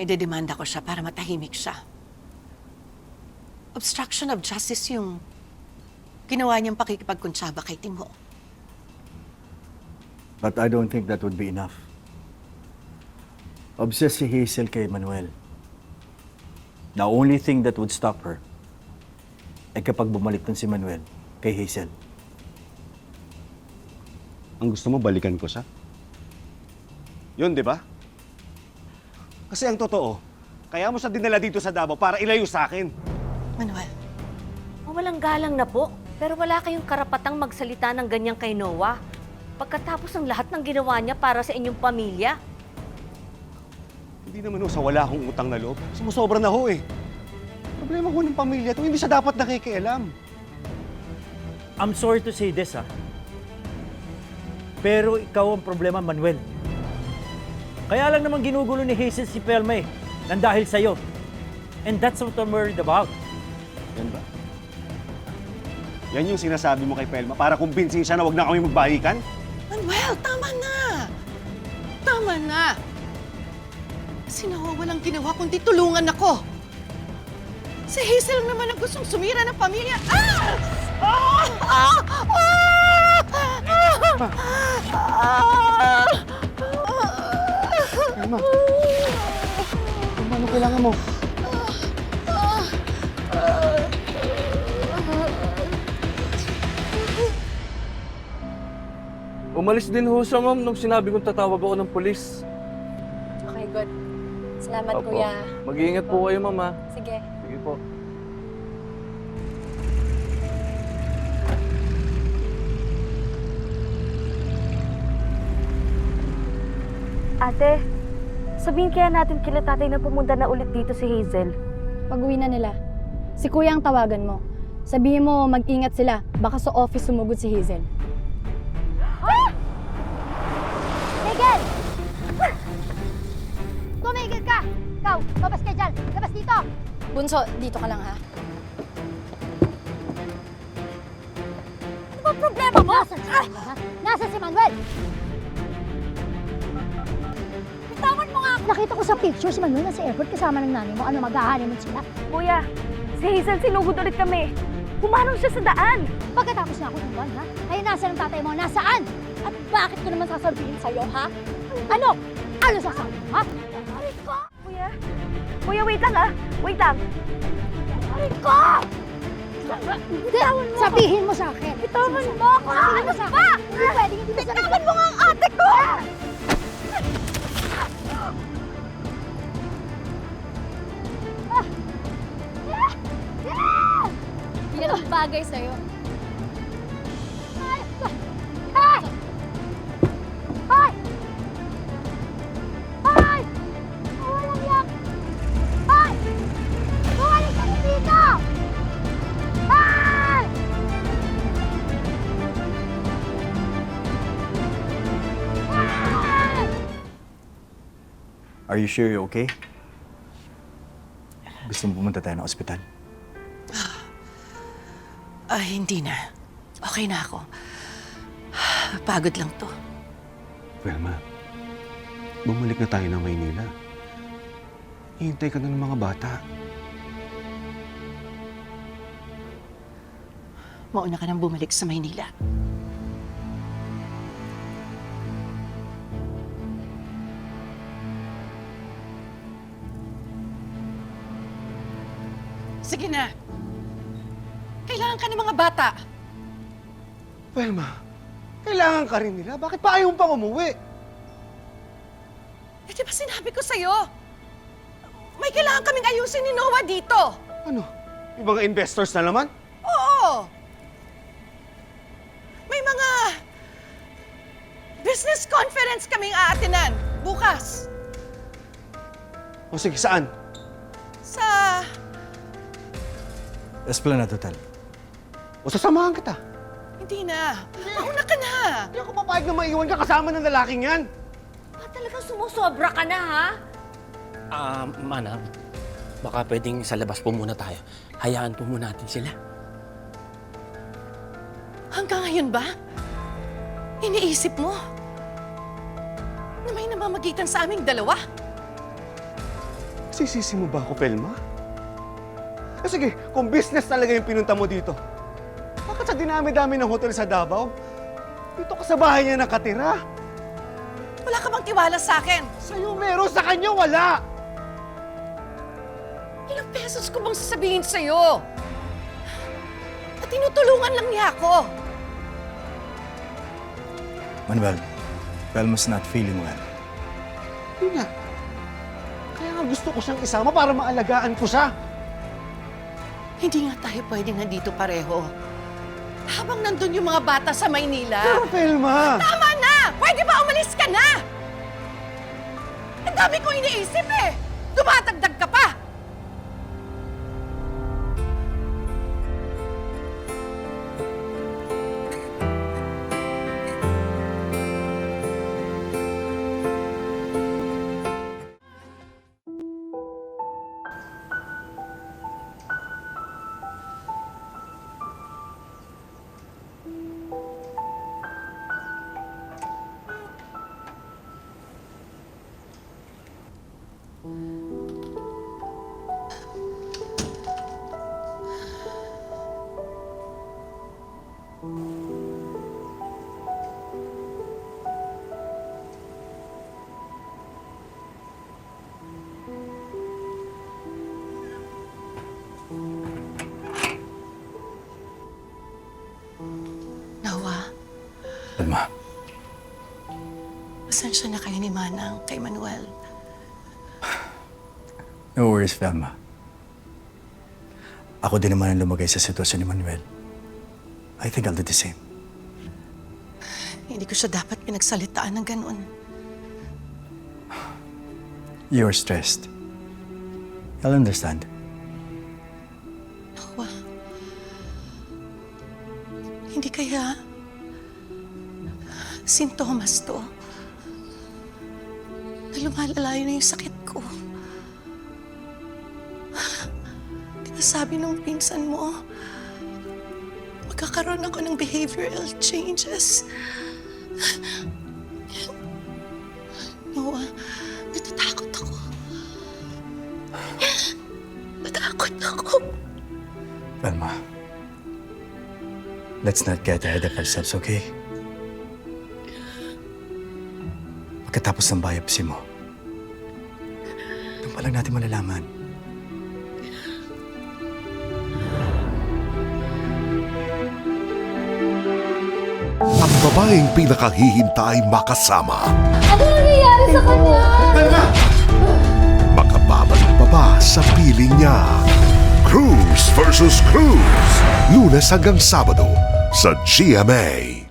idedemanda ko siya para matahimik siya. Obstruction of justice yung ginawa niyang pakikipagkuntsaba kay Timo. But I don't think that would be enough. Obsessed si Hazel kay Manuel. The only thing that would stop her ay kapag bumalik nun si Manuel kay Hazel. Ang gusto mo, balikan ko siya? Yun, di ba? Kasi ang totoo, kaya mo siya dinala dito sa Davao para ilayo sa akin. Manuel, Walang galang na po, pero wala kayong karapatang magsalita ng ganyan kay Noah. Pagkatapos ng lahat ng ginawa niya para sa inyong pamilya. Hindi naman ho sa wala akong utang na loob. Sumusobra na ho eh. Problema ko ng pamilya to, hindi siya dapat nakikialam. I'm sorry to say this, pero ikaw ang problema, Manuel. Kaya lang naman ginugulo ni Hazel si Pelma nang dahil sa'yo. And that's what I'm worried about. Yan ba? Yan yung sinasabi mo kay Pelma para kumbinsin siya na wag na kami magbalikan? Manuel, tama na! Tama na! Si Noah walang ginawa kundi tulungan ako. Si Hazel lang naman ang gustong sumira ng pamilya. Ah! Ah! Ah! Ah! Pelma! Pelma, ano kailangan mo? Umalis din ho siya, ma'am, nung sinabi kong tatawag ako ng polis. Okay, good. Salamat, Opo. kuya. Mag-iingat po kayo, ma'am, ha? Sige. Sige po. Ate, sabihin kaya natin kila tatay na pumunta na ulit dito si Hazel. Pag-uwi na nila. Si kuya ang tawagan mo. Sabihin mo, mag-ingat sila. Baka sa office sumugod si Hazel. Miguel! Tumigil ka! Ikaw, labas ka dyan! Labas dito! Bunso, dito ka lang ha. Ano ba problema mo? Nasaan si Manuel, ha? Nasaan si Manuel? Bitawan mo nga! Nakita ko sa picture si Manuel nasa airport kasama ng nanay mo. Ano, mag-honeymoon sila? Kuya, si Hazel sinugod ulit kami. Pumanong siya sa daan. Pagkatapos na ako tungguan, ha? Ay, nasaan ang tatay mo? Nasaan? At bakit ko naman sasabihin sa'yo, ha? Ano? Ano sasabihin mo, ha? Aray ko! Kuya, wait lang Wait lang. Aray ko! Hindi, sabihin mo sa akin. Bitawan mo ako! Sabihin mo sa akin. Hindi pwedeng hindi mo sa akin. Bitawan mo nga ang ate ko! Hindi na bagay sa'yo. Ay! Ay! Ay! Ay! Walang yak! Ay! Bumalik ka na dito! Ay! Ay! Are you sure you're okay? Gusto mo pumunta tayo ng ospital? Hindi na. Okay na ako. Pagod lang to. Pelma, bumalik na tayo ng Maynila. Hihintay ka na ng mga bata. Mauna ka nang bumalik sa Maynila. Sige na. Kailangan ka ng mga bata. Pelma, kailangan ka rin nila. Bakit pa ayaw pang umuwi? Di ba sinabi ko sa'yo? May kailangan kaming ayusin ni Noah dito. Ano? Yung mga investors na naman? Oo. May mga business conference kaming aatinan bukas. O sige, saan? Sa... Esplanade Hotel. O sasamahan kita. Hindi na. Mauna ka na. Hindi ako papayag na maiwan ka kasama ng lalaking yan. Talagang sumusobra ka na, ha? Manang, baka pwedeng sa labas po muna tayo. Hayaan po muna natin sila. Hanggang ngayon ba? Iniisip mo na may namamagitan sa aming dalawa? Sisisi mo ba ako, Pelma? Sige, kung business talaga yung pinunta mo dito, bakit sa dinami-dami ng hotel sa Davao, dito ka sa bahay niya nakatira? Wala ka bang tiwala sa akin? Sa'yo meron, sa kanya wala! Ilang pesos ko bang sasabihin sa'yo? At tinutulungan lang niya ako. Manuel, Velma's not feeling well. Hindi nga. Kaya nga gusto ko siyang isama para maalagaan ko siya. Hindi nga tayo pwedeng nandito pareho. Habang nandun yung mga bata sa Maynila. Pero, Pelma! Tama na! Pwede ba umalis ka na? Ang dami kong iniisip eh! Dumatagdag ka pa! Nawa, Velma, pasensya na kayo ni Manang kay Manuel. no worries, Velma. Ako din naman ang lumagay sa sitwasyon ni Manuel. I think I'll do the same. Hindi ko siya dapat pinagsalitaan ng ganun. You're stressed. I'll understand. Nawa, hindi kaya sintomas to na lumalalayo na yung sakit ko. Di ba sabi nung pinsan mo, magkakaroon ako ng behavioral changes? Noah, natatakot ako. Natakot ako. Velma, let's not get ahead of ourselves, okay? Pagkatapos ng biopsy mo, doon pa lang natin malalaman. Ang babaeng pinakahihintay makasama. Ano nangyayari sa kanya? Makababalik pa ba sa piling niya? Cruz versus Cruz. Lunes hanggang Sabado sa GMA.